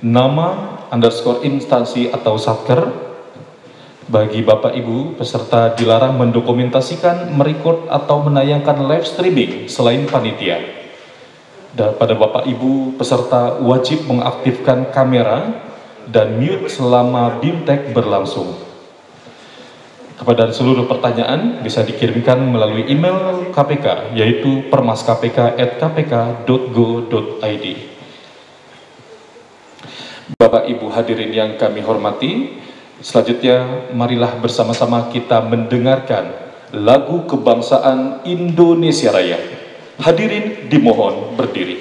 nama underscore instansi atau satker. Bagi Bapak Ibu peserta dilarang mendokumentasikan, merekod atau menayangkan live streaming selain panitia. Dan pada Bapak Ibu peserta wajib mengaktifkan kamera dan mute selama BIMTEK berlangsung. Kepada seluruh pertanyaan bisa dikirimkan melalui email KPK, yaitu permaskpk@kpk.go.id. Bapak Ibu hadirin yang kami hormati, selanjutnya marilah bersama-sama kita mendengarkan lagu kebangsaan Indonesia Raya. Hadirin dimohon berdiri.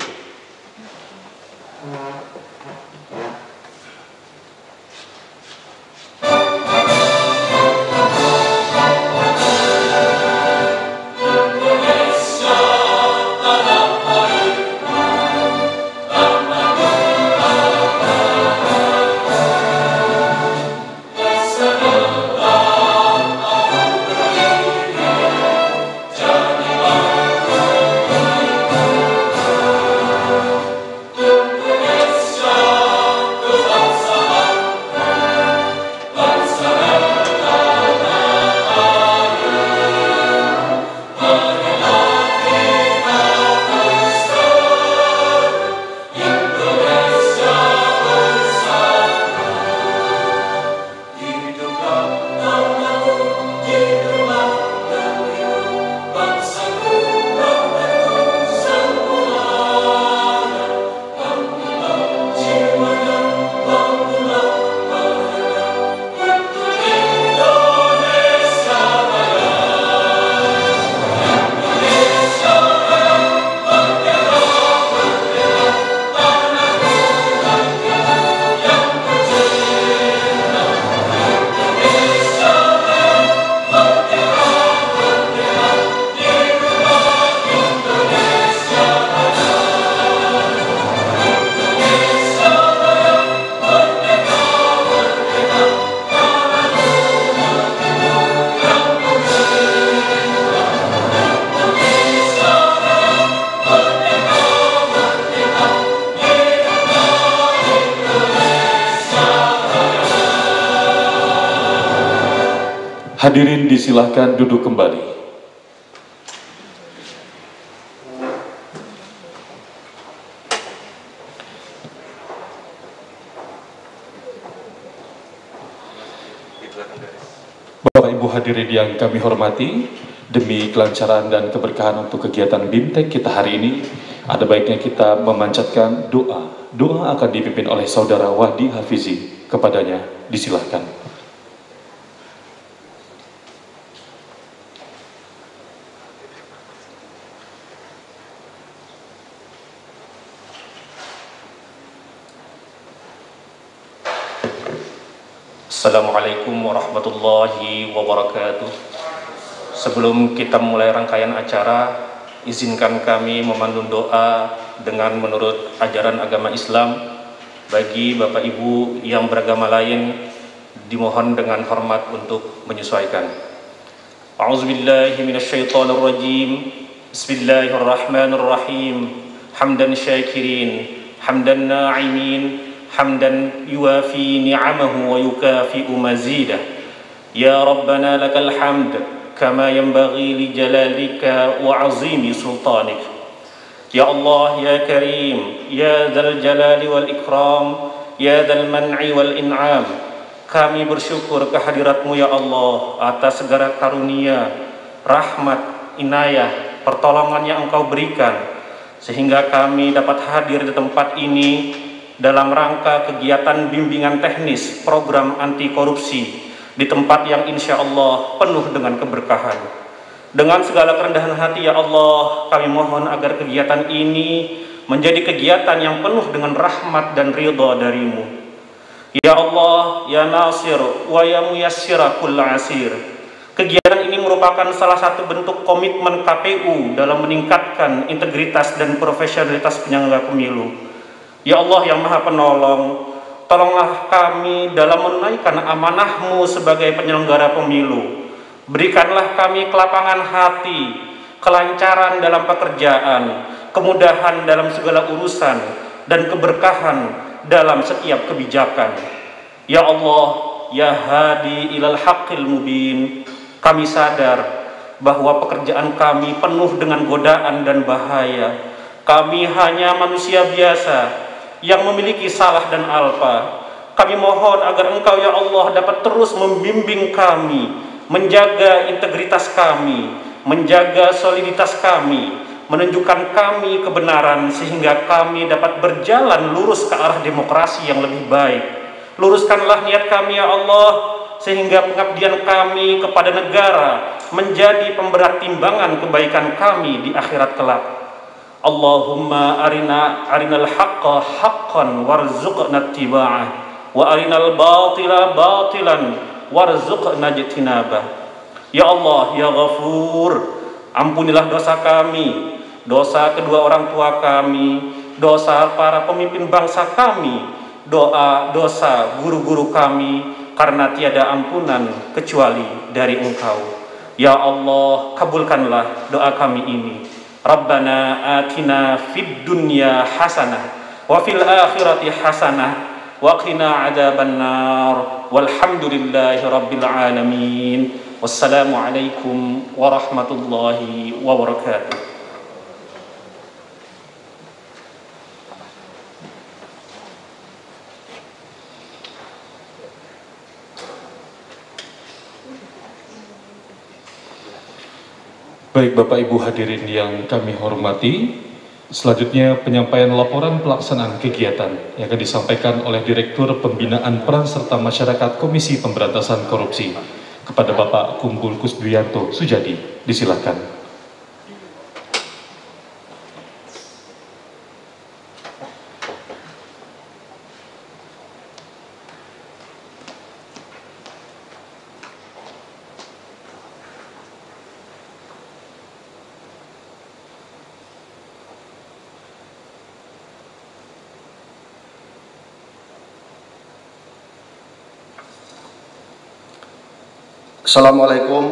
Hadirin disilahkan duduk kembali. Bapak Ibu hadirin yang kami hormati, demi kelancaran dan keberkahan untuk kegiatan BIMTEK kita hari ini, ada baiknya kita memanjatkan doa. Doa akan dipimpin oleh Saudara Wahdi Hafizi. Kepadanya disilahkan. Assalamualaikum warahmatullahi wabarakatuh. Sebelum kita mulai rangkaian acara, izinkan kami memandu doa dengan menurut ajaran agama Islam. Bagi Bapak Ibu yang beragama lain, dimohon dengan hormat untuk menyesuaikan. A'udzubillahi minasyaitonirrajim. Bismillahirrahmanirrahim. Hamdan syakirin, hamdan na'imin, حمدا يوافي نعمه ويكافئ مزيده يا ربنا لك الحمد كما ينبغي لجلالك وعظيم سلطانك يا الله يا كريم يا ذا الجلال والإكرام يا ذا المنع والإنعام. Kami bersyukur kehadiratmu ya Allah atas segala karunia, rahmat, inayah, pertolongan yang Engkau berikan sehingga kami dapat hadir di tempat ini dalam rangka kegiatan bimbingan teknis program anti korupsi di tempat yang insya Allah penuh dengan keberkahan. Dengan segala kerendahan hati ya Allah, kami mohon agar kegiatan ini menjadi kegiatan yang penuh dengan rahmat dan ridha darimu. Ya Allah, ya Nasir wa ya Muyassira kulla asir. Kegiatan ini merupakan salah satu bentuk komitmen KPU dalam meningkatkan integritas dan profesionalitas penyelenggara pemilu. Ya Allah yang Maha Penolong, tolonglah kami dalam menunaikan amanah-Mu sebagai penyelenggara pemilu. Berikanlah kami kelapangan hati, kelancaran dalam pekerjaan, kemudahan dalam segala urusan, dan keberkahan dalam setiap kebijakan. Ya Allah, ya hadi ilal haqqil mubin, kami sadar bahwa pekerjaan kami penuh dengan godaan dan bahaya. Kami hanya manusia biasa yang memiliki salah dan alpa. Kami mohon agar Engkau ya Allah dapat terus membimbing kami, menjaga integritas kami, menjaga soliditas kami, menunjukkan kami kebenaran sehingga kami dapat berjalan lurus ke arah demokrasi yang lebih baik. Luruskanlah niat kami ya Allah, sehingga pengabdian kami kepada negara menjadi pemberat timbangan kebaikan kami di akhirat kelak. Allahumma arinal haqqa haqqan warzuqna ittiba'ah wa arinal batila batilan warzuqna ijtinabah. Ya Allah, ya Ghafur, ampunilah dosa kami, dosa kedua orang tua kami, dosa para pemimpin bangsa kami, dosa guru-guru kami, karena tiada ampunan kecuali dari Engkau. Ya Allah, kabulkanlah doa kami ini. Rabbana atina fid dunya hasanah wa fil akhirati hasanah wa qina adzabannar walhamdulillahi rabbil alamin. Wassalamu alaikum warahmatullahi wabarakatuh. Baik Bapak Ibu hadirin yang kami hormati, selanjutnya penyampaian laporan pelaksanaan kegiatan yang akan disampaikan oleh Direktur Pembinaan Peran Serta Masyarakat Komisi Pemberantasan Korupsi kepada Bapak Kumpul Kusduyanto Sujadi. Disilakan. Assalamualaikum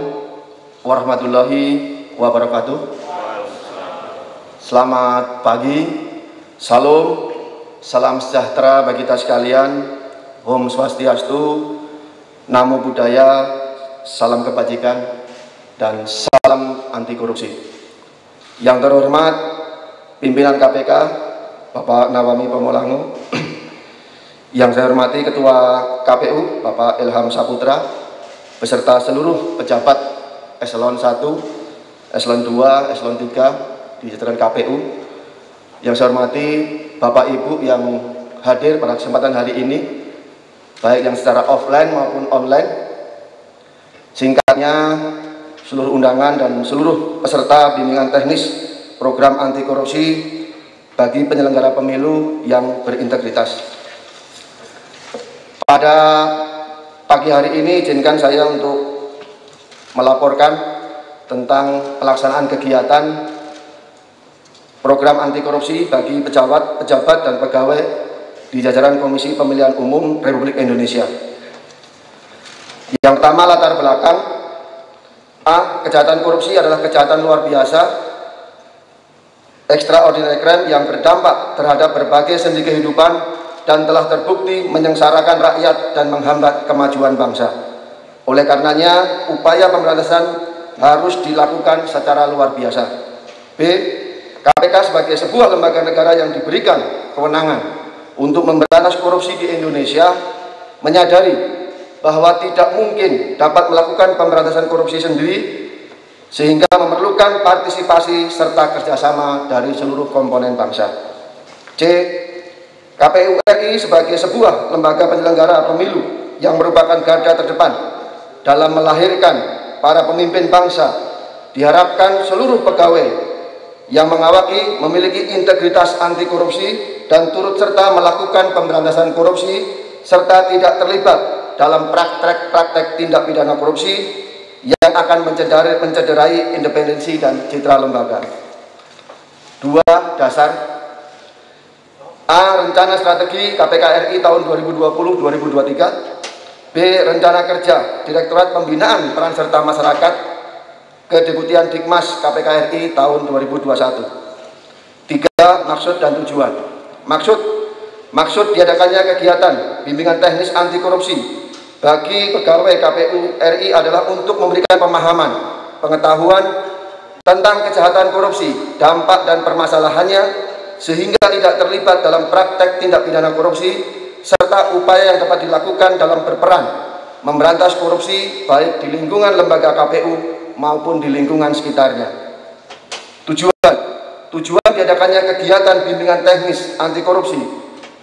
warahmatullahi wabarakatuh. Selamat pagi, salam, salam sejahtera bagi kita sekalian. Om Swastiastu, Namo Buddhaya, salam kebajikan, dan salam anti korupsi. Yang terhormat pimpinan KPK, Bapak Nawami Pomolango, yang saya hormati Ketua KPU, Bapak Ilham Saputra, beserta seluruh pejabat eselon 1, eselon 2, eselon 3 di jajaran KPU. Yang saya hormati Bapak Ibu yang hadir pada kesempatan hari ini, baik yang secara offline maupun online. Singkatnya, seluruh undangan dan seluruh peserta bimbingan teknis program anti korupsi bagi penyelenggara pemilu yang berintegritas. Pada pagi hari ini izinkan saya untuk melaporkan tentang pelaksanaan kegiatan program anti korupsi bagi pejabat dan pegawai di jajaran Komisi Pemilihan Umum Republik Indonesia. Yang pertama, latar belakang. A. Kejahatan korupsi adalah kejahatan luar biasa, extraordinary crime yang berdampak terhadap berbagai sendi kehidupan dan telah terbukti menyengsarakan rakyat dan menghambat kemajuan bangsa. Oleh karenanya, upaya pemberantasan harus dilakukan secara luar biasa. B. KPK sebagai sebuah lembaga negara yang diberikan kewenangan untuk memberantas korupsi di Indonesia menyadari bahwa tidak mungkin dapat melakukan pemberantasan korupsi sendiri, sehingga memerlukan partisipasi serta kerjasama dari seluruh komponen bangsa. C. KPU RI sebagai sebuah lembaga penyelenggara pemilu yang merupakan garda terdepan dalam melahirkan para pemimpin bangsa, diharapkan seluruh pegawai yang mengawaki memiliki integritas anti korupsi dan turut serta melakukan pemberantasan korupsi serta tidak terlibat dalam praktek tindak pidana korupsi yang akan mencederai independensi dan citra lembaga. 2. Dasar. A. Rencana strategi KPK RI tahun 2020-2023. B. Rencana kerja Direktorat Pembinaan Peran Serta Masyarakat Kedeputian Dikmas KPK RI tahun 2021. 3. Maksud dan tujuan. Maksud, Maksud diadakannya kegiatan bimbingan teknis anti korupsi bagi pegawai KPU RI adalah untuk memberikan pemahaman, pengetahuan tentang kejahatan korupsi, dampak dan permasalahannya, sehingga tidak terlibat dalam praktek tindak pidana korupsi, serta upaya yang dapat dilakukan dalam berperan memberantas korupsi baik di lingkungan lembaga KPU maupun di lingkungan sekitarnya. Tujuan diadakannya kegiatan bimbingan teknis anti korupsi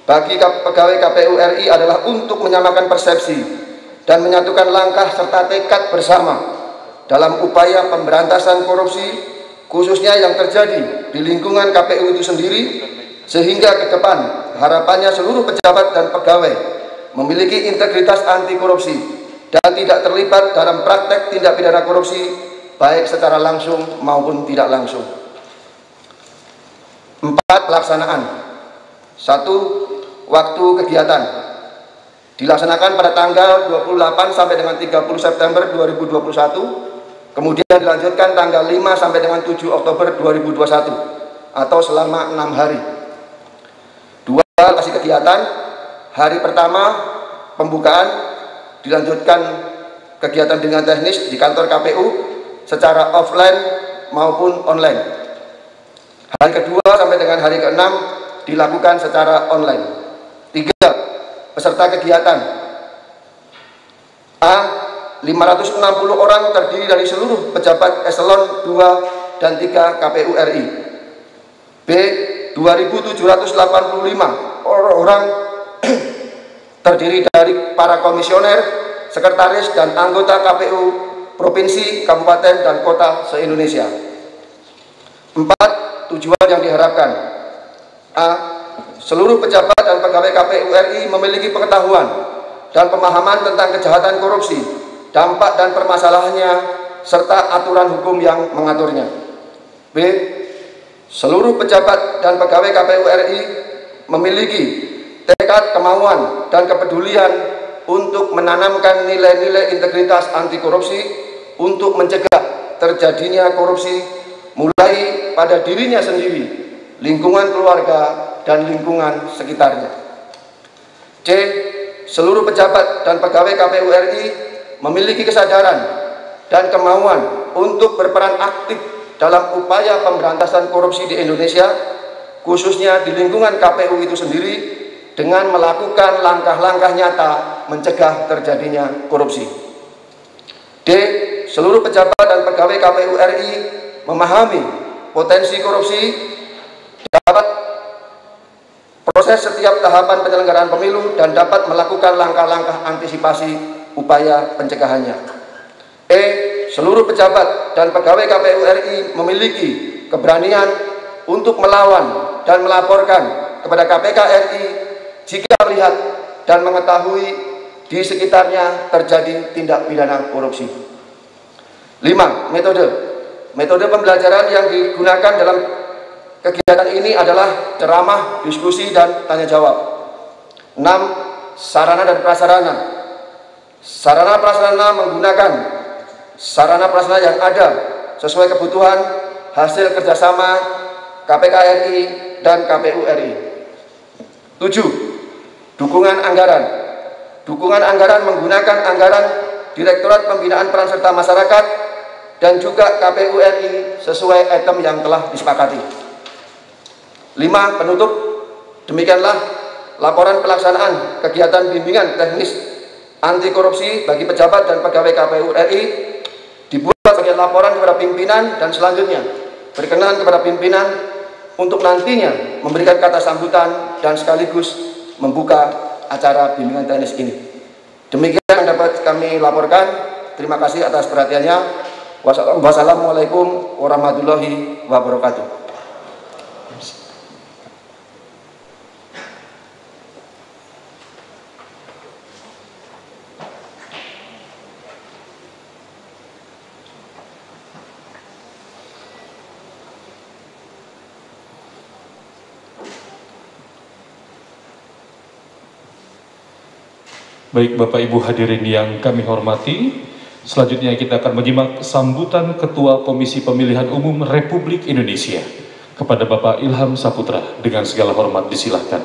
bagi pegawai KPU RI adalah untuk menyamakan persepsi dan menyatukan langkah serta tekad bersama dalam upaya pemberantasan korupsi, khususnya yang terjadi di lingkungan KPU itu sendiri, sehingga ke depan harapannya seluruh pejabat dan pegawai memiliki integritas anti korupsi dan tidak terlibat dalam praktek tindak pidana korupsi baik secara langsung maupun tidak langsung. 4. Pelaksanaan. 1. Waktu kegiatan dilaksanakan pada tanggal 28 sampai dengan 30 September 2021, kemudian dilanjutkan tanggal 5 sampai dengan 7 Oktober 2021 atau selama 6 hari. 2. Lokasi kegiatan. Hari pertama pembukaan dilanjutkan kegiatan dengan teknis di kantor KPU secara offline maupun online. Hari kedua sampai dengan hari ke-6 dilakukan secara online. 3. Peserta kegiatan. A. 560 orang terdiri dari seluruh pejabat eselon 2 dan 3 KPU RI. B. 2.785 orang terdiri dari para komisioner, sekretaris dan anggota KPU provinsi, kabupaten dan kota se-Indonesia. 4. Tujuan yang diharapkan. A. Seluruh pejabat dan pegawai KPU RI memiliki pengetahuan dan pemahaman tentang kejahatan korupsi, dampak dan permasalahannya, serta aturan hukum yang mengaturnya. B. Seluruh pejabat dan pegawai KPU RI memiliki tekad, kemauan, dan kepedulian untuk menanamkan nilai-nilai integritas anti korupsi untuk mencegah terjadinya korupsi mulai pada dirinya sendiri, lingkungan keluarga, dan lingkungan sekitarnya. C. Seluruh pejabat dan pegawai KPU RI memiliki kesadaran dan kemauan untuk berperan aktif dalam upaya pemberantasan korupsi di Indonesia, khususnya di lingkungan KPU itu sendiri, dengan melakukan langkah-langkah nyata mencegah terjadinya korupsi. D. Seluruh pejabat dan pegawai KPU RI memahami potensi korupsi dapat proses setiap tahapan penyelenggaraan pemilu dan dapat melakukan langkah-langkah antisipasi upaya pencegahannya. E. Seluruh pejabat dan pegawai KPU RI memiliki keberanian untuk melawan dan melaporkan kepada KPK RI jika melihat dan mengetahui di sekitarnya terjadi tindak pidana korupsi. 5. Metode pembelajaran yang digunakan dalam kegiatan ini adalah ceramah, diskusi, dan tanya jawab. 6. Sarana dan prasarana. Sarana prasarana menggunakan sarana prasarana yang ada sesuai kebutuhan hasil kerjasama KPK RI dan KPU RI. 7. Dukungan anggaran. Dukungan anggaran menggunakan anggaran Direktorat Pembinaan Peran Serta Masyarakat dan juga KPU RI sesuai item yang telah disepakati. 5. Penutup. Demikianlah laporan pelaksanaan kegiatan bimbingan teknis anti korupsi bagi pejabat dan pegawai KPU RI dibuat sebagai laporan kepada pimpinan dan selanjutnya berkenan kepada pimpinan untuk nantinya memberikan kata sambutan dan sekaligus membuka acara bimbingan teknis ini. Demikian yang dapat kami laporkan. Terima kasih atas perhatiannya. Wassalamualaikum warahmatullahi wabarakatuh. Baik Bapak Ibu hadirin yang kami hormati, selanjutnya kita akan menyimak sambutan Ketua Komisi Pemilihan Umum Republik Indonesia kepada Bapak Ilham Saputra. Dengan segala hormat disilahkan.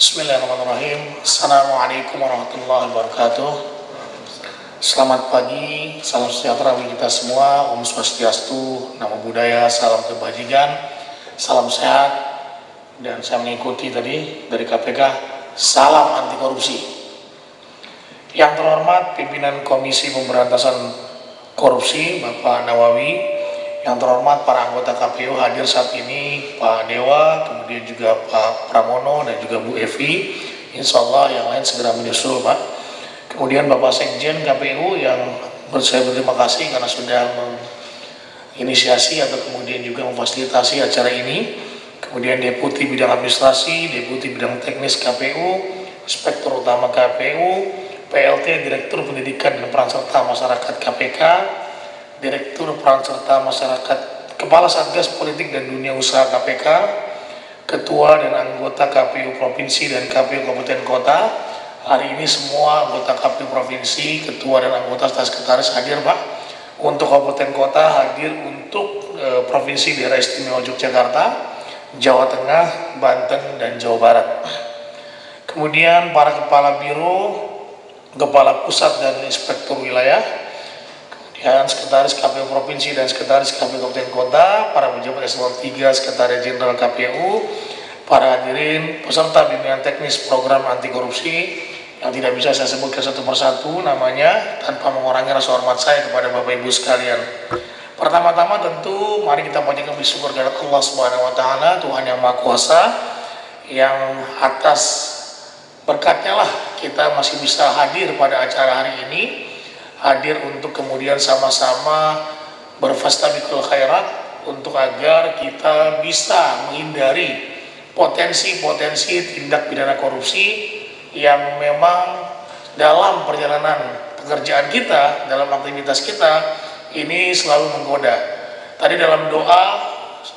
Bismillahirrahmanirrahim. Assalamualaikum warahmatullahi wabarakatuh. Selamat pagi, salam sejahtera bagi kita semua. Om Swastiastu, Namo Buddhaya, salam kebajikan, salam sehat. Dan saya mengikuti tadi dari KPK, salam anti korupsi. Yang terhormat pimpinan Komisi Pemberantasan Korupsi, Bapak Nawawi. Yang terhormat para anggota KPU hadir saat ini, Pak Dewa, kemudian juga Pak Pramono dan juga Bu Evi. Insya Allah yang lain segera menyusul, Pak. Kemudian Bapak Sekjen KPU yang saya berterima kasih karena sudah menginisiasi atau kemudian juga memfasilitasi acara ini. Kemudian Deputi Bidang Administrasi, Deputi Bidang Teknis KPU, Inspektur Utama KPU, PLT Direktur Pendidikan dan Peran Serta Masyarakat KPK, Direktur Peran Serta Masyarakat, Kepala Satgas Politik dan Dunia Usaha KPK, Ketua dan anggota KPU Provinsi dan KPU Kabupaten Kota. Hari ini semua anggota KPU Provinsi, Ketua dan anggota staf sekretaris hadir, Pak. Untuk Kabupaten Kota hadir untuk Provinsi Daerah Istimewa Yogyakarta, Jawa Tengah, Banten, dan Jawa Barat. Kemudian para Kepala Biro, Kepala Pusat dan Inspektur Wilayah, dan Sekretaris KPU Provinsi dan Sekretaris KPU Kabupaten Kota, para pejabat eselon 3 Sekretariat Jenderal KPU, para hadirin peserta bimbingan teknis program anti korupsi yang tidak bisa saya sebutkan satu persatu namanya tanpa mengurangi rasa hormat saya kepada Bapak Ibu sekalian. Pertama-tama tentu mari kita panjatkan bersyukur kepada Allah Subhanahu wa taala, Tuhan yang Maha Kuasa, yang atas berkatnya lah kita masih bisa hadir pada acara hari ini. Hadir untuk kemudian sama-sama berfastabiqul khairat untuk agar kita bisa menghindari potensi-potensi tindak pidana korupsi yang memang dalam perjalanan pekerjaan kita, dalam aktivitas kita ini selalu menggoda. Tadi dalam doa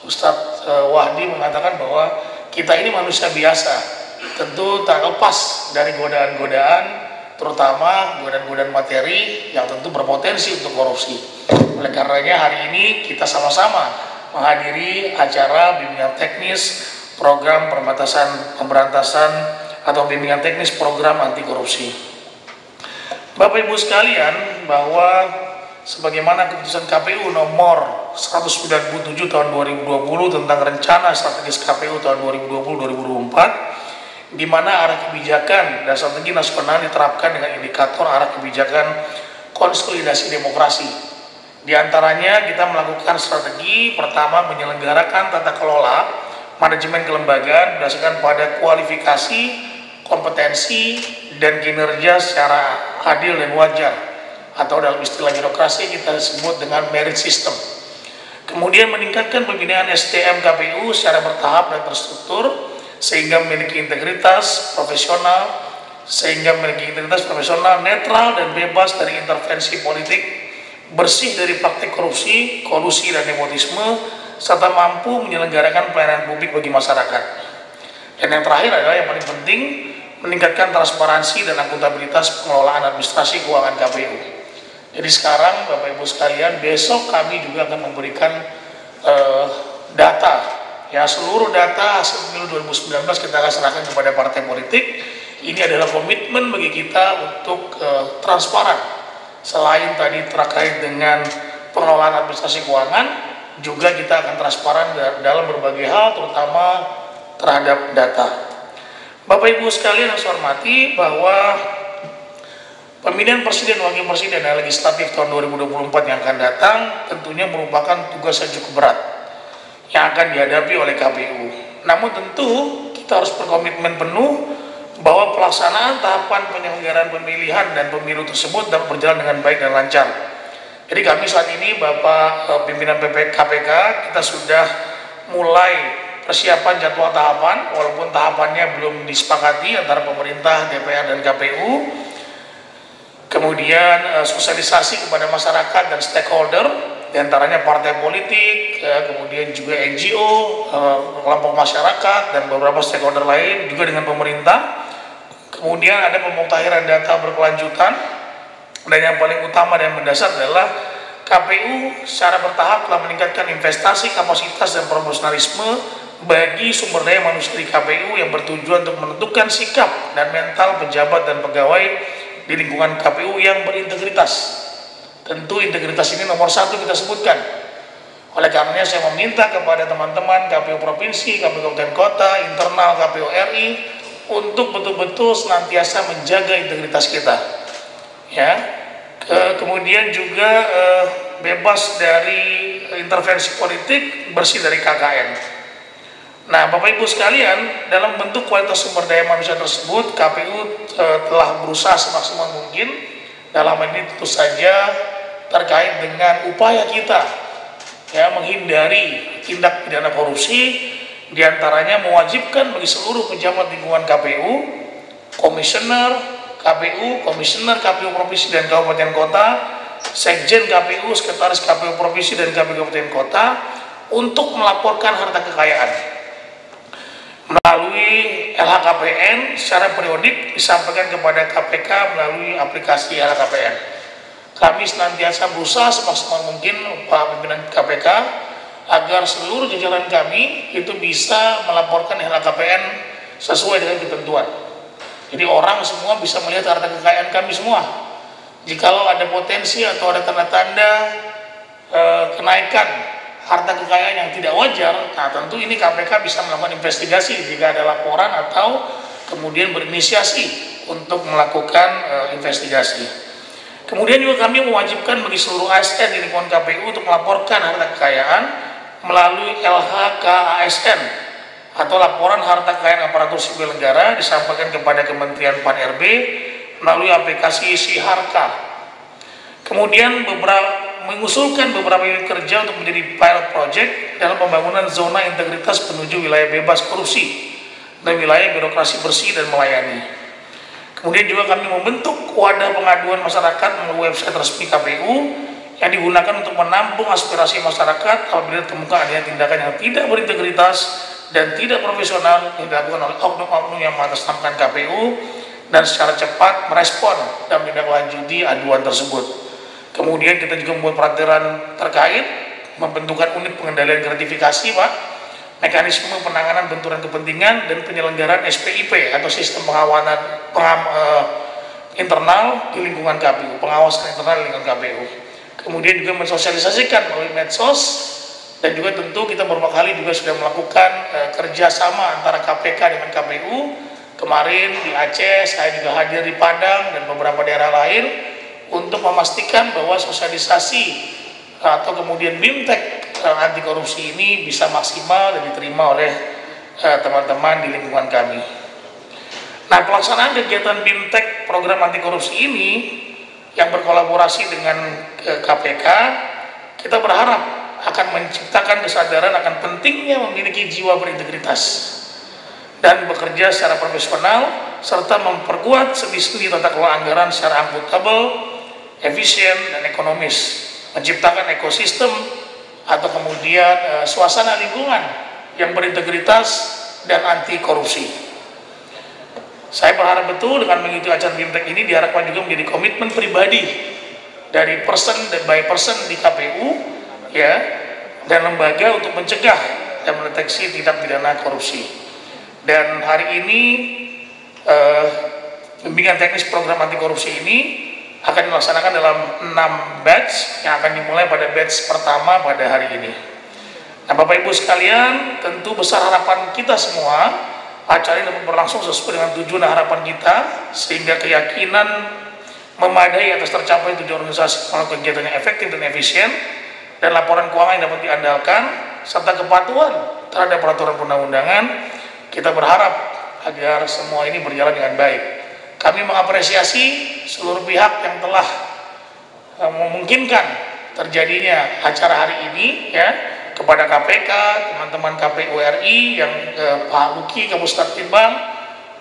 Ustadz Wahdi mengatakan bahwa kita ini manusia biasa, tentu tak lepas dari godaan-godaan, terutama godaan-godaan materi yang tentu berpotensi untuk korupsi. Oleh karenanya hari ini kita sama-sama menghadiri acara bimbingan teknis program pemberantasan atau bimbingan teknis program anti korupsi. Bapak Ibu sekalian, bahwa sebagaimana keputusan KPU nomor 197 tahun 2020 tentang rencana strategis KPU tahun 2020-2024, di mana arah kebijakan dan strategi nasional diterapkan dengan indikator arah kebijakan konsolidasi demokrasi. Di antaranya kita melakukan strategi pertama menyelenggarakan tata kelola manajemen kelembagaan berdasarkan pada kualifikasi, kompetensi, dan kinerja secara adil dan wajar, atau dalam istilah birokrasi kita sebut dengan merit system. Kemudian meningkatkan pembinaan SDM KPU secara bertahap dan terstruktur sehingga memiliki integritas profesional, netral dan bebas dari intervensi politik, bersih dari praktik korupsi, kolusi dan nepotisme, serta mampu menyelenggarakan pelayanan publik bagi masyarakat. Dan yang terakhir adalah yang paling penting, meningkatkan transparansi dan akuntabilitas pengelolaan administrasi keuangan KPU. Jadi sekarang Bapak Ibu sekalian, besok kami juga akan memberikan data. Ya, seluruh data hasil pemilu 2019 kita akan serahkan kepada partai politik. Ini adalah komitmen bagi kita untuk transparan. Selain tadi terkait dengan pengelolaan administrasi keuangan, juga kita akan transparan dalam berbagai hal, terutama terhadap data. Bapak Ibu sekalian yang saya hormati, bahwa pemilihan presiden dan wakil presiden dan legislatif tahun 2024 yang akan datang tentunya merupakan tugas yang cukup berat yang akan dihadapi oleh KPU. Namun tentu kita harus berkomitmen penuh bahwa pelaksanaan tahapan penyelenggaraan pemilihan dan pemilu tersebut dapat berjalan dengan baik dan lancar. Jadi kami saat ini, Bapak pimpinan KPK, kita sudah mulai persiapan jadwal tahapan, walaupun tahapannya belum disepakati antara pemerintah, DPR, dan KPU. Kemudian sosialisasi kepada masyarakat dan stakeholder, diantaranya partai politik, kemudian juga NGO, kelompok masyarakat, dan beberapa stakeholder lain, juga dengan pemerintah. Kemudian ada pemutahiran data berkelanjutan, dan yang paling utama dan mendasar adalah KPU secara bertahap telah meningkatkan investasi, kapasitas, dan profesionalisme bagi sumber daya manusia di KPU yang bertujuan untuk menentukan sikap dan mental pejabat dan pegawai di lingkungan KPU yang berintegritas. Tentu integritas ini nomor satu kita sebutkan. Oleh karenanya saya meminta kepada teman-teman KPU Provinsi, KPU Kabupaten Kota, internal KPU RI untuk betul-betul senantiasa menjaga integritas kita. Ya, kemudian juga bebas dari intervensi politik, bersih dari KKN. Nah, Bapak Ibu sekalian, dalam bentuk kualitas sumber daya manusia tersebut, KPU telah berusaha semaksimal mungkin. Dalam ini tentu saja terkait dengan upaya kita ya menghindari tindak pidana korupsi, diantaranya mewajibkan bagi seluruh pejabat lingkungan KPU, komisioner KPU Provinsi dan Kabupaten Kota, Sekjen KPU, Sekretaris KPU Provinsi dan KPU Kabupaten Kota untuk melaporkan harta kekayaan melalui LHKPN secara periodik disampaikan kepada KPK melalui aplikasi LHKPN. Kami senantiasa berusaha semaksimal mungkin Pak pimpinan KPK agar seluruh jajaran kami itu bisa melaporkan LHKPN sesuai dengan ketentuan. Jadi orang semua bisa melihat harta kekayaan kami semua. Jikalau ada potensi atau ada tanda-tanda kenaikan harta kekayaan yang tidak wajar, nah tentu ini KPK bisa melakukan investigasi jika ada laporan atau kemudian berinisiasi untuk melakukan investigasi. Kemudian juga kami mewajibkan bagi seluruh ASN di lingkungan KPU untuk melaporkan harta kekayaan melalui LHKASN atau laporan harta kekayaan aparatur sipil negara disampaikan kepada Kementerian Pan-RB melalui aplikasi Siharka. Kemudian mengusulkan beberapa unit kerja untuk menjadi pilot project dalam pembangunan zona integritas menuju wilayah bebas korupsi dan wilayah birokrasi bersih dan melayani. Kemudian juga kami membentuk wadah pengaduan masyarakat melalui website resmi KPU yang digunakan untuk menampung aspirasi masyarakat apabila ditemukan adanya tindakan yang tidak berintegritas dan tidak profesional yang dilakukan oleh oknum-oknum yang mengatasnamakan KPU dan secara cepat merespon dan menindaklanjuti aduan tersebut. Kemudian kita juga membuat peraturan terkait membentukkan unit pengendalian gratifikasi, Pak, mekanisme penanganan benturan kepentingan dan penyelenggaraan SPIP atau sistem pengawasan internal di lingkungan KPU, pengawasan internal di lingkungan KPU. Kemudian juga mensosialisasikan melalui medsos dan juga tentu kita beberapa kali juga sudah melakukan kerjasama antara KPK dengan KPU. Kemarin di Aceh, saya juga hadir di Padang dan beberapa daerah lain untuk memastikan bahwa sosialisasi atau kemudian BIMTEK anti korupsi ini bisa maksimal dan diterima oleh teman-teman di lingkungan kami. Nah, pelaksanaan kegiatan BIMTEK program anti korupsi ini yang berkolaborasi dengan KPK, kita berharap akan menciptakan kesadaran akan pentingnya memiliki jiwa berintegritas dan bekerja secara profesional serta memperkuat sendi-sendi tata kelola anggaran secara akuntabel, efisien dan ekonomis, menciptakan ekosistem atau kemudian suasana lingkungan yang berintegritas dan anti korupsi. Saya berharap betul dengan mengikuti acara BIMTEK ini diharapkan juga menjadi komitmen pribadi dari person by person di KPU ya dan lembaga untuk mencegah dan mendeteksi tindak pidana korupsi. Dan hari ini bimbingan teknis program anti korupsi ini akan dilaksanakan dalam 6 batch yang akan dimulai pada batch pertama pada hari ini. Nah, Bapak Ibu sekalian, tentu besar harapan kita semua acara ini dapat berlangsung sesuai dengan tujuan dan harapan kita sehingga keyakinan memadai atas tercapai tujuan organisasi melakukan kegiatan yang efektif dan efisien dan laporan keuangan yang dapat diandalkan serta kepatuhan terhadap peraturan perundang-undangan. Kita berharap agar semua ini berjalan dengan baik. Kami mengapresiasi seluruh pihak yang telah memungkinkan terjadinya acara hari ini ya, kepada KPK, teman-teman KPU RI yang Pak Luki, Kapustat Timbang,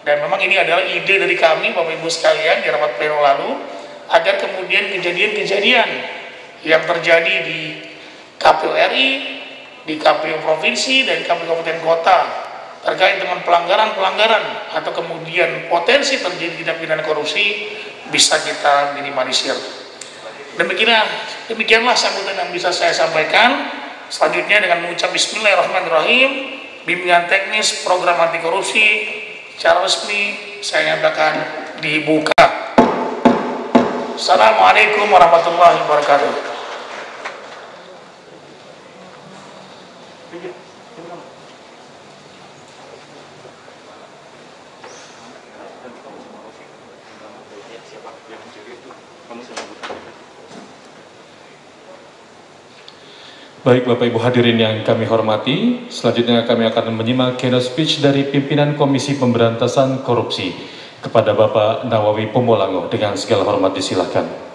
dan memang ini adalah ide dari kami Bapak Ibu sekalian di rapat pleno lalu agar kemudian kejadian-kejadian yang terjadi di KPU RI, di KPU Provinsi dan KPU Kabupaten Kota terkait dengan pelanggaran-pelanggaran atau kemudian potensi terjadi tindak pidana korupsi bisa kita minimalisir. Demikianlah sambutan yang bisa saya sampaikan. Selanjutnya dengan mengucap Bismillahirrahmanirrahim, bimbingan teknis program anti korupsi secara resmi saya nyatakan dibuka. Assalamualaikum warahmatullahi wabarakatuh. Baik Bapak Ibu hadirin yang kami hormati, selanjutnya kami akan menyimak keynote speech dari pimpinan Komisi Pemberantasan Korupsi kepada Bapak Nawawi Pomolango. Dengan segala hormat disilahkan.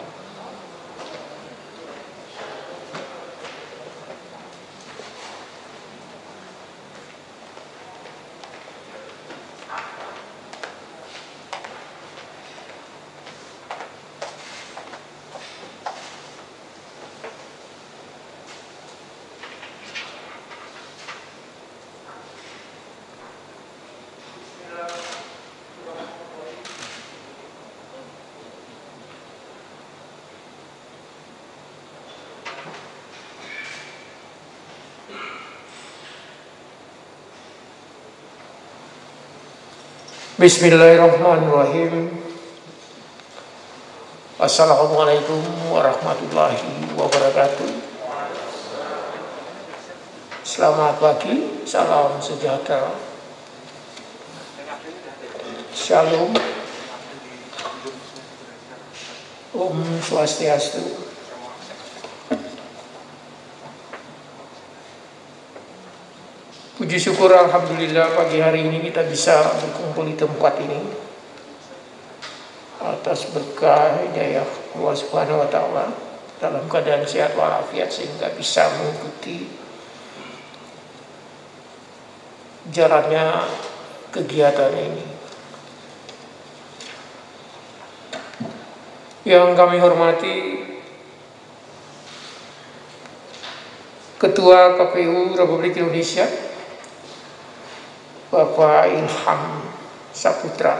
Bismillahirrahmanirrahim. Assalamualaikum warahmatullahi wabarakatuh. Selamat pagi, salam sejahtera, Shalom, Om Swastiastu. Puji syukur alhamdulillah pagi hari ini kita bisa berkumpul di tempat ini atas berkah hidayah Allah Subhanahu wa taala dalam keadaan sehat walafiat sehingga bisa mengikuti jalannya kegiatan ini. Yang kami hormati Ketua KPU Republik Indonesia Bapak Ilham Saputra,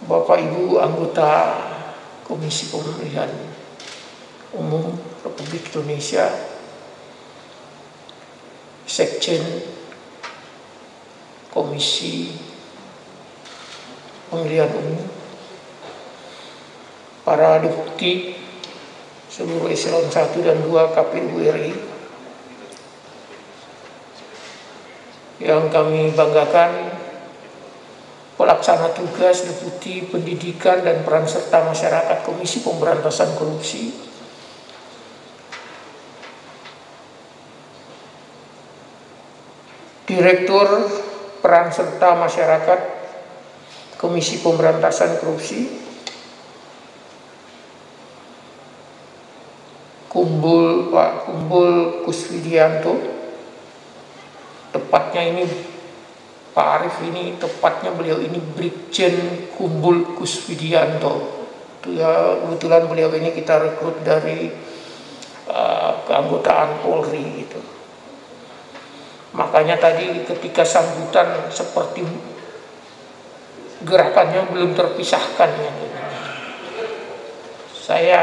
Bapak Ibu anggota Komisi Pemilihan Umum Republik Indonesia, Sekjen Komisi Pemilihan Umum, para deputi seluruh eselon 1 dan 2 KPU RI, yang kami banggakan pelaksana tugas Deputi Pendidikan dan Peran Serta Masyarakat Komisi Pemberantasan Korupsi, Direktur Peran Serta Masyarakat Komisi Pemberantasan Korupsi, Pak Kumbul Kuswidianto. Tepatnya ini Pak Arief ini, tepatnya beliau ini Brigjen Kumbul Kuswidianto. Ya, kebetulan beliau ini kita rekrut dari keanggotaan Polri gitu. Makanya tadi ketika sambutan seperti gerakannya belum terpisahkan ya. Saya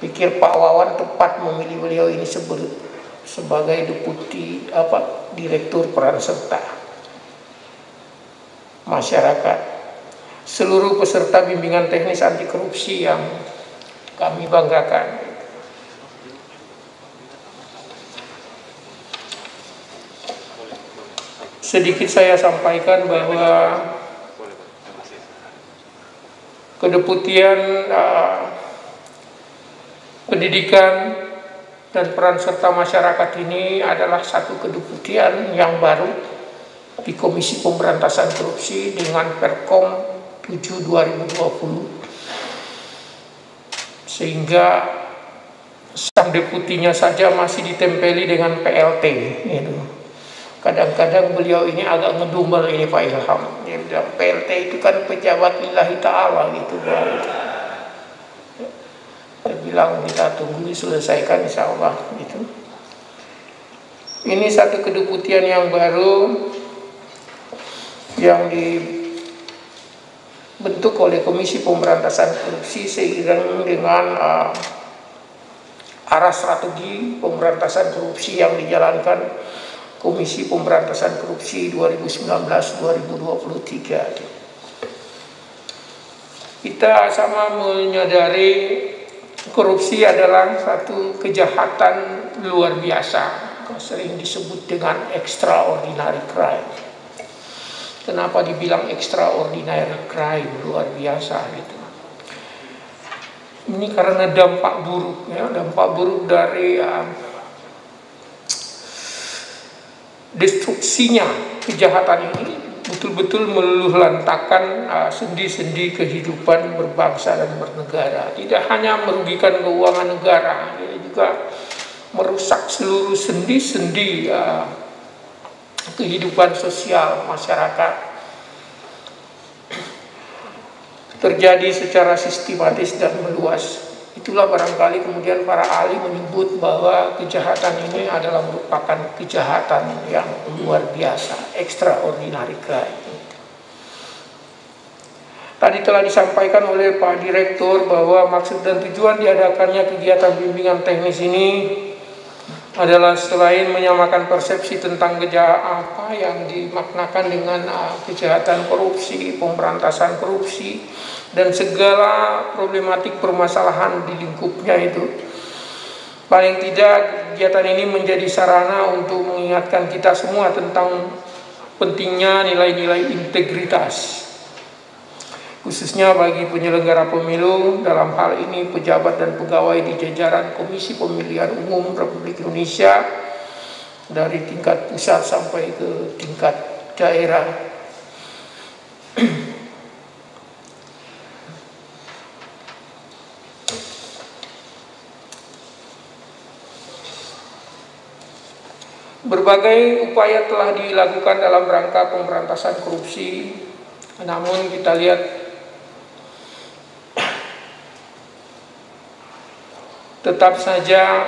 pikir Pak Wawan tepat memilih beliau ini sebagai deputi Direktur Peran Serta Masyarakat. Seluruh peserta bimbingan teknis anti korupsi yang kami banggakan. Sedikit saya sampaikan bahwa kedeputian pendidikan dan peran serta masyarakat ini adalah satu kedeputian yang baru di Komisi Pemberantasan Korupsi dengan Perkom 7/2020, sehingga sang deputinya saja masih ditempeli dengan PLT gitu. Kadang-kadang beliau ini agak ngedumel ini Pak Ilham, dia bilang PLT itu kan pejabat lillahi ta'ala gitu. Saya bilang kita tunggu diselesaikan insya Allah gitu. Ini satu kedeputian yang baru yang dibentuk oleh Komisi Pemberantasan Korupsi seiring dengan arah strategi pemberantasan korupsi yang dijalankan Komisi Pemberantasan Korupsi 2019-2023. Kita sama menyadari korupsi adalah satu kejahatan luar biasa, sering disebut dengan extraordinary crime. Kenapa dibilang extraordinary crime, luar biasa gitu? Ini karena dampak buruk, ya, dampak buruk dari destruksinya kejahatan ini betul-betul meluluh lantakan sendi-sendi kehidupan berbangsa dan bernegara. Tidak hanya merugikan keuangan negara, ini juga merusak seluruh sendi-sendi kehidupan sosial masyarakat. Terjadi secara sistematis dan meluas. Itulah barangkali kemudian para ahli menyebut bahwa kejahatan ini adalah merupakan kejahatan yang luar biasa, extraordinary crime. Tadi telah disampaikan oleh Pak Direktur bahwa maksud dan tujuan diadakannya kegiatan bimbingan teknis ini adalah selain menyamakan persepsi tentang apa yang dimaknakan dengan kejahatan korupsi, pemberantasan korupsi, dan segala problematik permasalahan di lingkupnya itu. Paling tidak kegiatan ini menjadi sarana untuk mengingatkan kita semua tentang pentingnya nilai-nilai integritas, khususnya bagi penyelenggara pemilu, dalam hal ini pejabat dan pegawai di jajaran Komisi Pemilihan Umum Republik Indonesia dari tingkat pusat sampai ke tingkat daerah. Berbagai upaya telah dilakukan dalam rangka pemberantasan korupsi, namun kita lihat tetap saja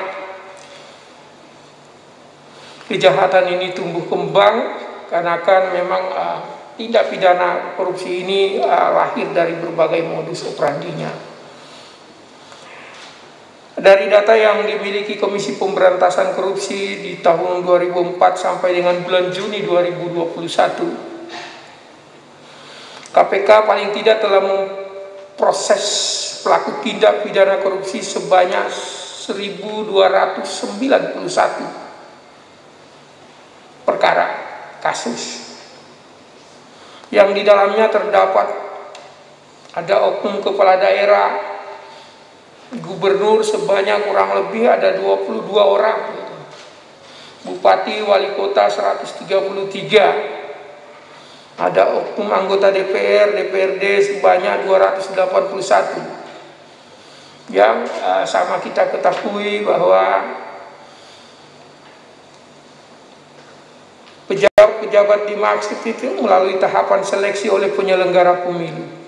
kejahatan ini tumbuh kembang karena kan memang tindak pidana korupsi ini lahir dari berbagai modus operandinya. Dari data yang dimiliki Komisi Pemberantasan Korupsi di tahun 2004 sampai dengan bulan Juni 2021, KPK paling tidak telah memproses pelaku tindak pidana korupsi sebanyak 1.291 perkara kasus, yang di dalamnya terdapat ada oknum kepala daerah, gubernur sebanyak kurang lebih ada 22 orang, bupati, wali kota 133, ada oknum anggota DPR, DPRD sebanyak 281, yang sama kita ketahui bahwa pejabat-pejabat dimaksud itu melalui tahapan seleksi oleh penyelenggara pemilu.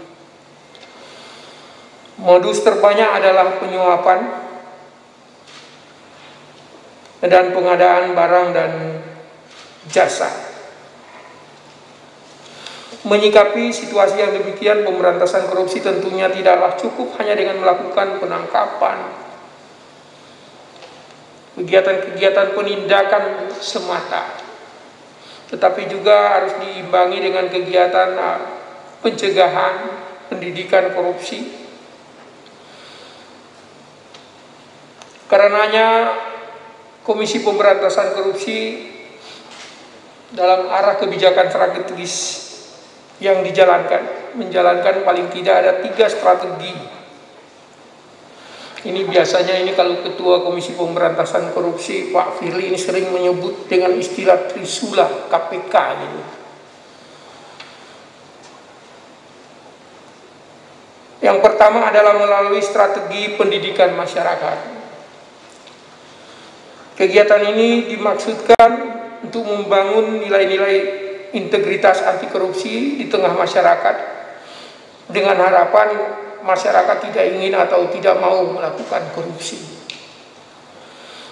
Modus terbanyak adalah penyuapan dan pengadaan barang dan jasa. Menyikapi situasi yang demikian, pemberantasan korupsi tentunya tidaklah cukup hanya dengan melakukan penangkapan, kegiatan-kegiatan penindakan semata, tetapi juga harus diimbangi dengan kegiatan pencegahan, pendidikan korupsi. Karenanya Komisi Pemberantasan Korupsi dalam arah kebijakan strategis yang menjalankan paling tidak ada 3 strategi. Ini biasanya kalau Ketua Komisi Pemberantasan Korupsi Pak Firly ini sering menyebut dengan istilah Trisula KPK gitu. Yang pertama adalah melalui strategi pendidikan masyarakat. Kegiatan ini dimaksudkan untuk membangun nilai-nilai integritas anti korupsi di tengah masyarakat dengan harapan masyarakat tidak ingin atau tidak mau melakukan korupsi.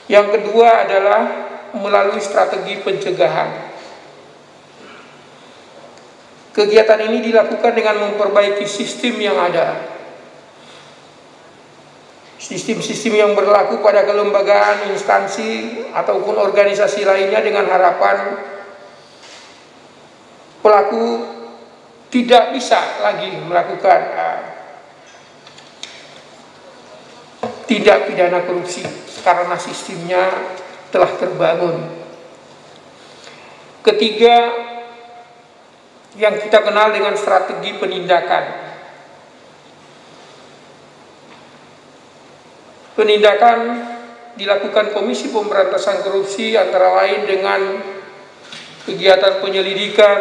Yang kedua adalah melalui strategi pencegahan. Kegiatan ini dilakukan dengan memperbaiki sistem yang ada. sistem-sistem yang berlaku pada kelembagaan, instansi, ataupun organisasi lainnya dengan harapan pelaku tidak bisa lagi melakukan tindak pidana korupsi karena sistemnya telah terbangun. Ketiga, yang kita kenal dengan strategi penindakan. Penindakan dilakukan Komisi Pemberantasan Korupsi antara lain dengan kegiatan penyelidikan,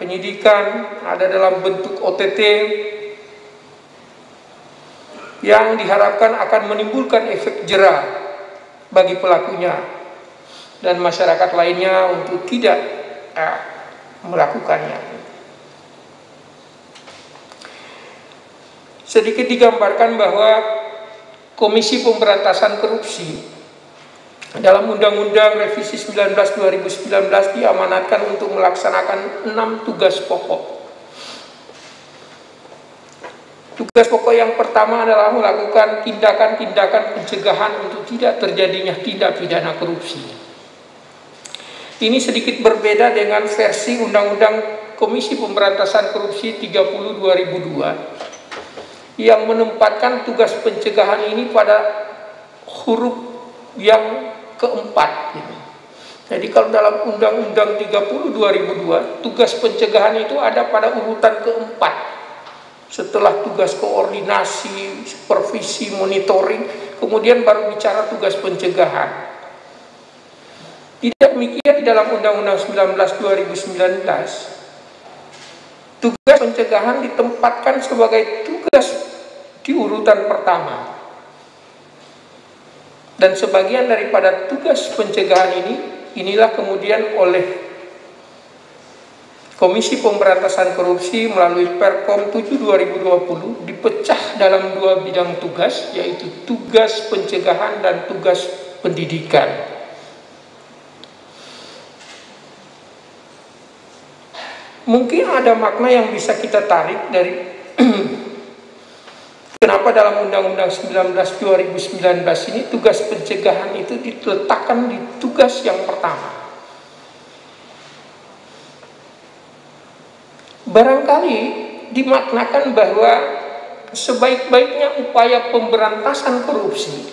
penyidikan, ada dalam bentuk OTT yang diharapkan akan menimbulkan efek jera bagi pelakunya dan masyarakat lainnya untuk tidak melakukannya. Sedikit digambarkan bahwa Komisi Pemberantasan Korupsi dalam Undang-Undang Revisi 19 2019 diamanatkan untuk melaksanakan 6 tugas pokok. Tugas pokok yang pertama adalah melakukan tindakan-tindakan pencegahan untuk tidak terjadinya tindak pidana korupsi. Ini sedikit berbeda dengan versi Undang-Undang Komisi Pemberantasan Korupsi 30 2002 yang menempatkan tugas pencegahan ini pada huruf yang keempat. Jadi kalau dalam Undang-Undang 30 2002 tugas pencegahan itu ada pada urutan keempat. Setelah tugas koordinasi, supervisi, monitoring, kemudian baru bicara tugas pencegahan. Tidak demikian di dalam Undang-Undang 19 2019. Tugas pencegahan ditempatkan sebagai tugas di urutan pertama. Dan sebagian daripada tugas pencegahan inilah kemudian oleh Komisi Pemberantasan Korupsi melalui Perkom 7 2020 dipecah dalam 2 bidang tugas, yaitu tugas pencegahan dan tugas pendidikan. Mungkin ada makna yang bisa kita tarik dari kenapa dalam Undang-Undang 19 2019 ini tugas pencegahan itu diletakkan di tugas yang pertama. Barangkali dimaknakan bahwa sebaik-baiknya upaya pemberantasan korupsi,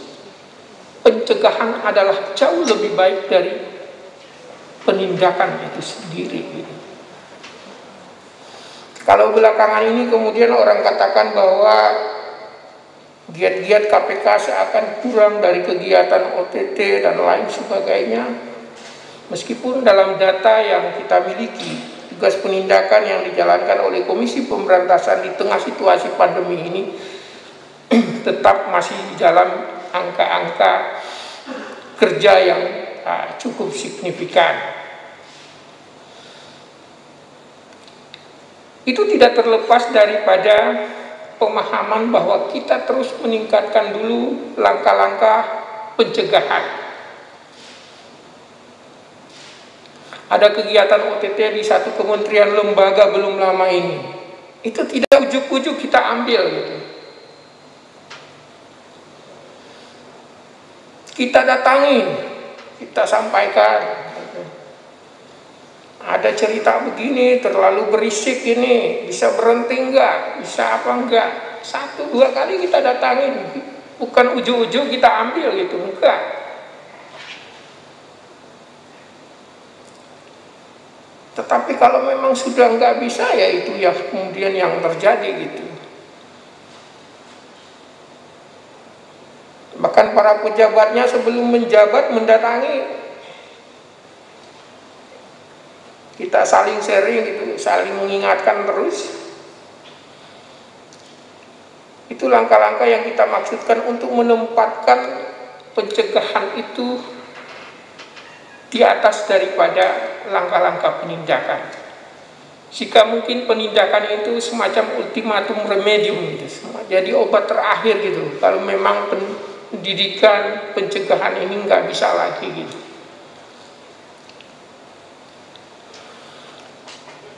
pencegahan adalah jauh lebih baik dari penindakan itu sendiri. Kalau belakangan ini kemudian orang katakan bahwa giat-giat KPK seakan kurang dari kegiatan OTT dan lain sebagainya, meskipun dalam data yang kita miliki, tugas penindakan yang dijalankan oleh Komisi Pemberantasan di tengah situasi pandemi ini tetap masih di dalam angka-angka kerja yang cukup signifikan. Itu tidak terlepas daripada pemahaman bahwa kita terus meningkatkan dulu langkah-langkah pencegahan. Ada kegiatan OTT di satu kementerian lembaga belum lama ini. Itu tidak ujuk-ujuk kita ambil gitu. Kita datangi, kita sampaikan. Ada cerita begini, terlalu berisik ini, bisa berhenti enggak, bisa apa enggak. 1-2 kali kita datangin, bukan ujuk-ujuk kita ambil gitu, enggak. Tetapi kalau memang sudah enggak bisa, ya itu ya kemudian yang terjadi gitu. Bahkan para pejabatnya sebelum menjabat mendatangi, kita saling sharing gitu, saling mengingatkan terus. Itu langkah-langkah yang kita maksudkan untuk menempatkan pencegahan itu di atas daripada langkah-langkah penindakan. Jika mungkin penindakan itu semacam ultimatum remedium gitu, jadi obat terakhir gitu. Kalau memang pendidikan, pencegahan ini nggak bisa lagi gitu.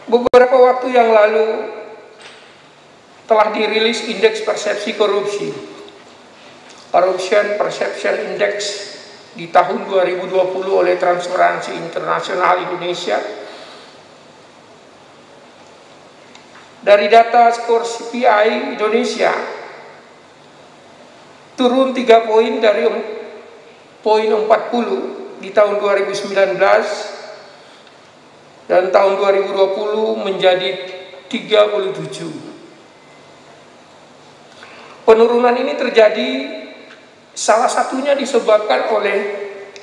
Beberapa waktu yang lalu telah dirilis indeks persepsi korupsi. Corruption Perception Index di tahun 2020 oleh Transparansi Internasional Indonesia. Dari data skor CPI Indonesia turun 3 poin dari poin 40 di tahun 2019 dan tahun 2020 menjadi 37. Penurunan ini terjadi salah satunya disebabkan oleh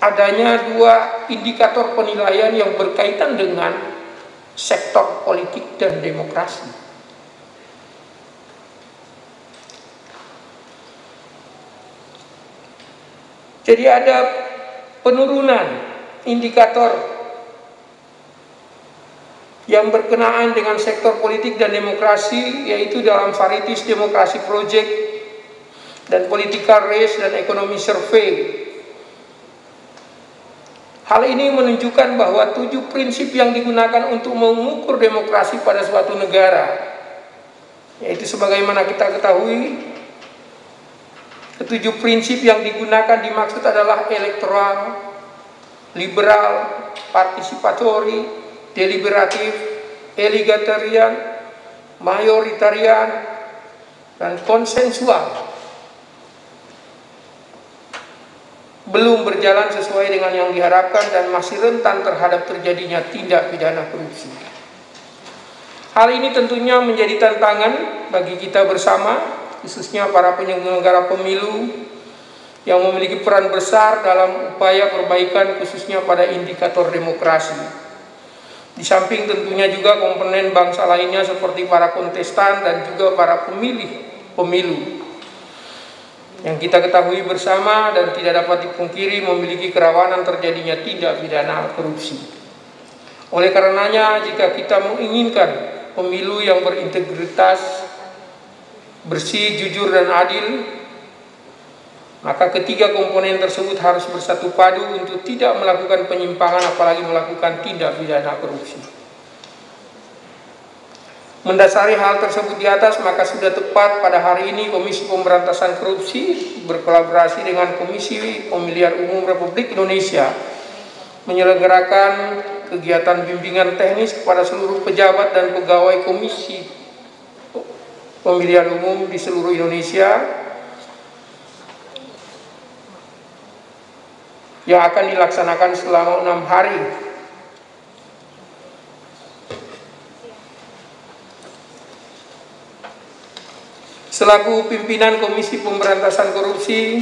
adanya 2 indikator penilaian yang berkaitan dengan sektor politik dan demokrasi. Jadi ada penurunan indikator yang berkenaan dengan sektor politik dan demokrasi, yaitu dalam Varities Democracy Project dan Political Race dan Economy Survey. Hal ini menunjukkan bahwa 7 prinsip yang digunakan untuk mengukur demokrasi pada suatu negara, yaitu sebagaimana kita ketahui, ke-7 prinsip yang digunakan dimaksud adalah elektoral, liberal, partisipatory, deliberatif, egalitarian, mayoritarian, dan konsensual. Belum berjalan sesuai dengan yang diharapkan dan masih rentan terhadap terjadinya tindak pidana korupsi. Hal ini tentunya menjadi tantangan bagi kita bersama, khususnya para penyelenggara pemilu yang memiliki peran besar dalam upaya perbaikan khususnya pada indikator demokrasi. Di samping tentunya juga komponen bangsa lainnya seperti para kontestan dan juga para pemilih pemilu yang kita ketahui bersama dan tidak dapat dipungkiri memiliki kerawanan terjadinya tindak pidana korupsi. Oleh karenanya, jika kita menginginkan pemilu yang berintegritas, bersih, jujur, dan adil, maka ketiga komponen tersebut harus bersatu padu untuk tidak melakukan penyimpangan apalagi melakukan tindak pidana korupsi. Mendasari hal tersebut di atas, maka sudah tepat pada hari ini Komisi Pemberantasan Korupsi berkolaborasi dengan Komisi Pemilihan Umum Republik Indonesia menyelenggarakan kegiatan bimbingan teknis kepada seluruh pejabat dan pegawai Komisi Pemilihan Umum di seluruh Indonesia yang akan dilaksanakan selama 6 hari. Selaku pimpinan Komisi Pemberantasan Korupsi,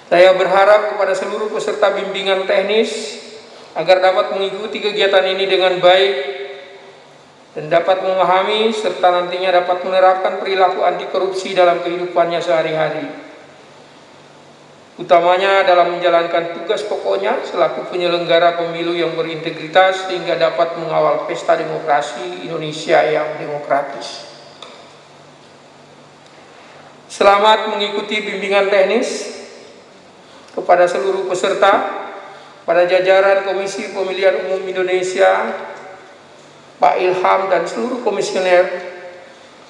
saya berharap kepada seluruh peserta bimbingan teknis agar dapat mengikuti kegiatan ini dengan baik dan dapat memahami serta nantinya dapat menerapkan perilaku anti korupsi dalam kehidupannya sehari-hari. Utamanya dalam menjalankan tugas pokoknya selaku penyelenggara pemilu yang berintegritas sehingga dapat mengawal pesta demokrasi Indonesia yang demokratis. Selamat mengikuti bimbingan teknis kepada seluruh peserta, pada jajaran Komisi Pemilihan Umum Indonesia, Pak Ilham dan seluruh komisioner,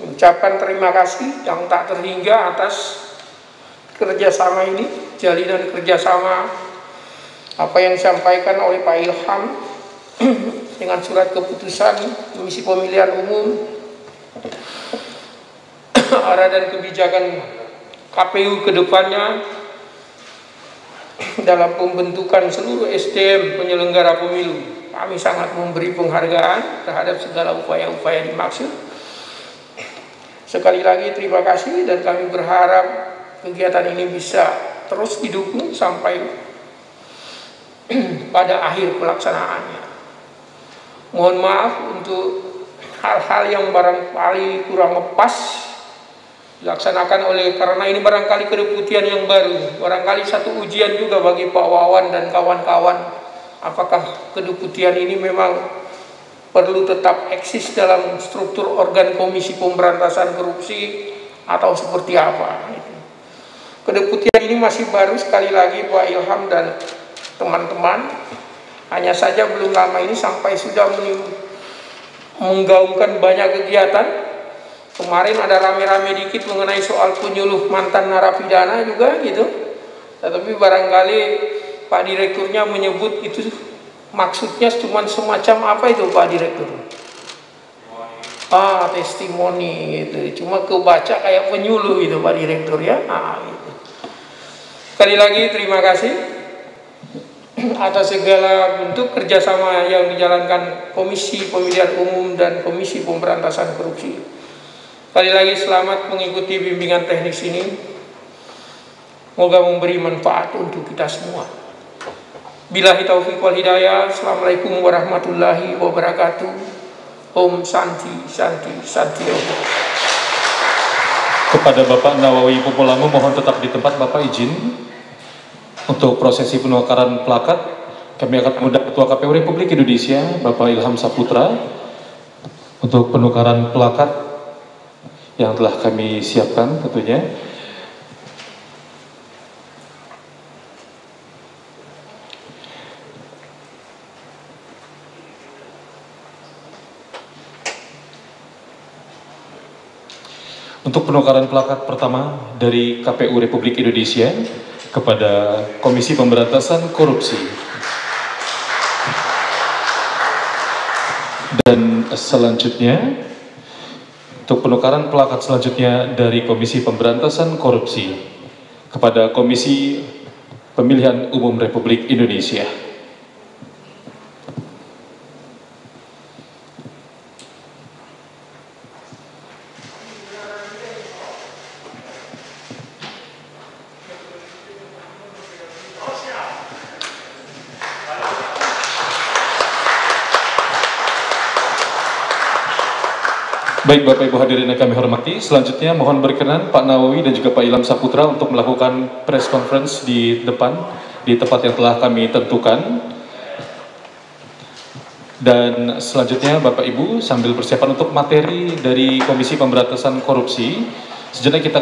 mengucapkan terima kasih yang tak terhingga atas kerjasama ini, jalinan kerjasama apa yang disampaikan oleh Pak Ilham dengan surat keputusan Komisi Pemilihan Umum, arah dan kebijakan KPU ke depannya dalam pembentukan seluruh SDM penyelenggara pemilu. Kami sangat memberi penghargaan terhadap segala upaya-upaya dimaksud. Sekali lagi terima kasih dan kami berharap kegiatan ini bisa terus didukung sampai pada akhir pelaksanaannya. Mohon maaf untuk hal-hal yang barangkali kurang pas dilaksanakan karena ini barangkali kedeputian yang baru, barangkali satu ujian juga bagi Pak Wawan dan kawan-kawan, apakah kedeputian ini memang perlu tetap eksis dalam struktur organ Komisi Pemberantasan Korupsi atau seperti apa. Kedeputian ini masih baru, sekali lagi Pak Ilham dan teman-teman, hanya saja belum lama ini sampai sudah menggaungkan banyak kegiatan Kemarin ada rame-rame dikit mengenai soal penyuluh mantan narapidana juga gitu. Tetapi barangkali Pak Direkturnya menyebut itu maksudnya cuma semacam apa itu Pak Direktur? Testimoni gitu. Cuma kebaca kayak penyuluh itu Pak Direktur ya. Gitu. Sekali lagi terima kasih atas segala bentuk kerjasama yang dijalankan Komisi Pemilihan Umum dan Komisi Pemberantasan Korupsi. Sekali lagi selamat mengikuti bimbingan teknis ini. Semoga memberi manfaat untuk kita semua. Billahi taufiq wal hidayah. Assalamualaikum warahmatullahi wabarakatuh. Om Santi Santi Santi. Kepada Bapak Nawawi Popolango mohon tetap di tempat. Bapak izin untuk prosesi penukaran plakat kami akan mengundang Ketua KPU Republik Indonesia Bapak Ilham Saputra untuk penukaran plakat yang telah kami siapkan tentunya. Untuk penukaran plakat pertama dari KPU Republik Indonesia kepada Komisi Pemberantasan Korupsi. Dan selanjutnya, untuk penukaran plakat selanjutnya dari Komisi Pemberantasan Korupsi kepada Komisi Pemilihan Umum Republik Indonesia. Baik Bapak Ibu hadirin yang kami hormati, selanjutnya mohon berkenan Pak Nawawi dan juga Pak Ilham Saputra untuk melakukan press conference di depan, di tempat yang telah kami tentukan. Dan selanjutnya Bapak Ibu sambil persiapan untuk materi dari Komisi Pemberantasan Korupsi, sejenak kita